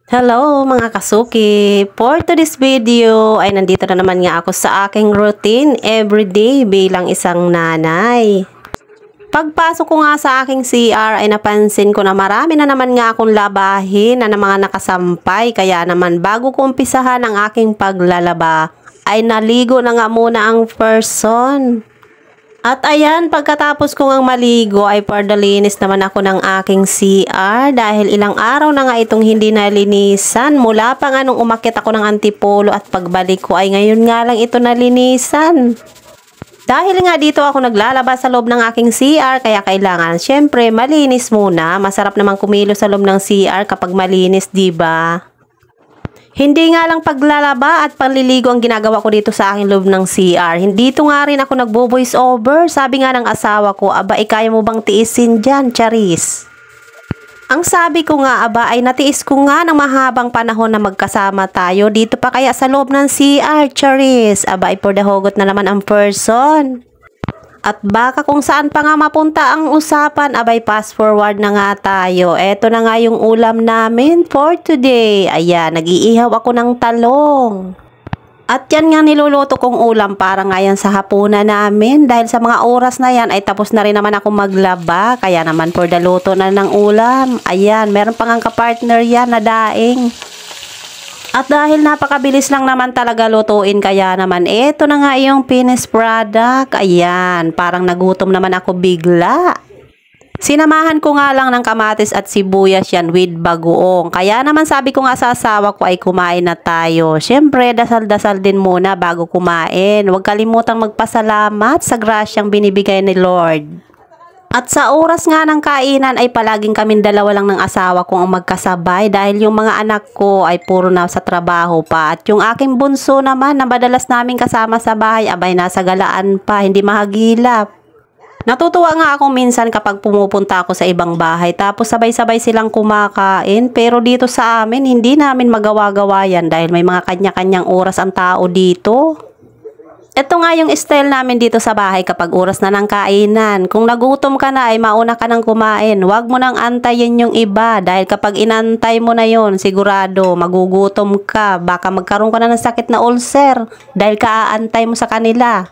Hello mga kasuki! For today's video ay nandito na naman nga ako sa aking routine everyday bilang isang nanay. Pagpasok ko nga sa aking CR ay napansin ko na marami na naman nga akong labahin na mga nakasampay. Kaya naman bago ko umpisahan ang aking paglalaba ay naligo na nga muna ang person. At ayan, pagkatapos ko ngang maligo ay pardalinis naman ako ng aking CR dahil ilang araw na nga itong hindi nalinisan mula pa nga nung umakyat ako ng Antipolo at pagbalik ko ay ngayon nga lang ito nalinisan. Dahil nga dito ako naglalaba sa loob ng aking CR kaya kailangan syempre malinis muna. Masarap naman kumilos sa loob ng CR kapag malinis, diba? Hindi nga lang paglalaba at panliligo ang ginagawa ko dito sa aking loob ng CR. Dito nga rin ako nagbo-voice over. Sabi nga ng asawa ko, aba, kaya mo bang tiisin dyan, Charis? Ang sabi ko nga, aba, ay natiis ko nga ng mahabang panahon na magkasama tayo. Dito pa kaya sa loob ng CR, Charis? Aba, ay for the hugot na naman ang person. At baka kung saan pa nga mapunta ang usapan, abay fast forward na nga tayo. Eto na nga yung ulam namin for today. Ayan, nag-iihaw ako ng talong. At yan nga niluluto kong ulam para nga yan sa hapunan namin. Dahil sa mga oras na yan ay tapos na rin naman ako maglaba. Kaya naman for the luto na ng ulam. Ayan, meron pang ang kapartner yan na daing. At dahil napakabilis lang naman talaga lutuin kaya naman eto na nga yung finished product. Ayan, parang nagutom naman ako bigla. Sinamahan ko nga lang ng kamatis at sibuyas yan with bagoong. Kaya naman sabi ko nga sa asawa ko ay kumain na tayo. Siyempre dasal-dasal din muna bago kumain. Huwag kalimutang magpasalamat sa grasyang binibigay ni Lord. At sa oras nga ng kainan ay palaging kaming dalawa lang ng asawa kong ang magkasabay dahil yung mga anak ko ay puro na sa trabaho pa. At yung aking bunso naman na madalas namin kasama sa bahay, abay nasa galaan pa, hindi mahagilap. Natutuwa nga ako minsan kapag pumupunta ako sa ibang bahay tapos sabay-sabay silang kumakain. Pero dito sa amin, hindi namin magawa-gawa yan dahil may mga kanya-kanyang oras ang tao dito. Ito nga yung style namin dito sa bahay kapag oras na ng kainan. Kung nagutom ka na ay mauna ka nang kumain. Huwag mo nang antayin yung iba dahil kapag inantay mo na yon sigurado magugutom ka. Baka magkaroon ka na ng sakit na ulcer dahil kaaantay mo sa kanila.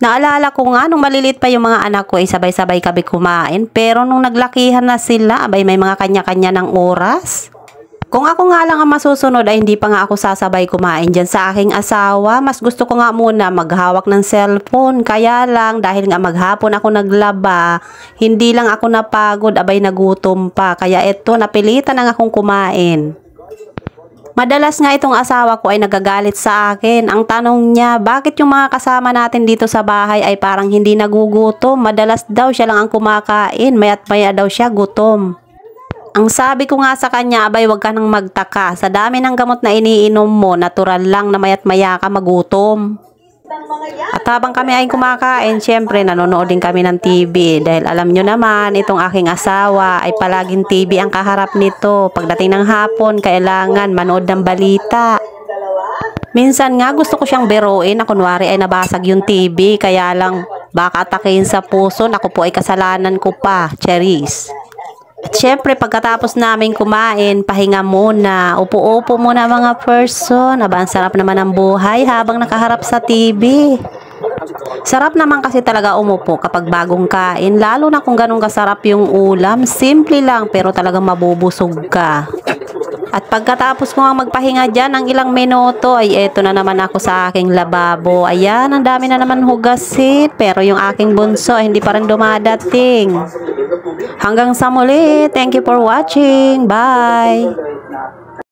Naalala ko nga nung maliliit pa yung mga anak ko ay sabay-sabay kami kumain. Pero nung naglakihan na sila, abay may mga kanya-kanya ng oras. Kung ako nga lang ang masusunod ay hindi pa nga ako sasabay kumain dyan sa aking asawa. Mas gusto ko nga muna maghawak ng cellphone. Kaya lang dahil nga maghapon ako naglaba, hindi lang ako napagod, abay nagutom pa. Kaya eto, napilitan na akong kumain. Madalas nga itong asawa ko ay nagagalit sa akin. Ang tanong niya, bakit yung mga kasama natin dito sa bahay ay parang hindi nagugutom? Madalas daw siya lang ang kumakain, maya't maya daw siya gutom. Ang sabi ko nga sa kanya, abay wag ka nang magtaka. Sa dami ng gamot na iniinom mo, natural lang na maya't maya ka magutom. At habang kami ay kumakain, syempre nanonood din kami ng TV. Dahil alam nyo naman, itong aking asawa ay palaging TV ang kaharap nito. Pagdating ng hapon, kailangan manood ng balita. Minsan nga gusto ko siyang biruin na kunwari ay nabasag yung TV. Kaya lang baka atakein sa puso, ako po ay kasalanan ko pa, Charis. At syempre pagkatapos namin kumain, pahinga muna, upo-upo muna mga person. Aba, ang sarap naman ng buhay habang nakaharap sa TV. Sarap naman kasi talaga umupo kapag bagong kain, lalo na kung ganun kasarap yung ulam. Simple lang pero talagang mabubusog ka. At pagkatapos ko nga magpahinga dyan ng ilang minuto, ay eto na naman ako sa aking lababo. Ayan, ang dami na naman hugasin. Pero yung aking bunso, hindi pa rin dumadating. Hanggang sa muli. Thank you for watching. Bye!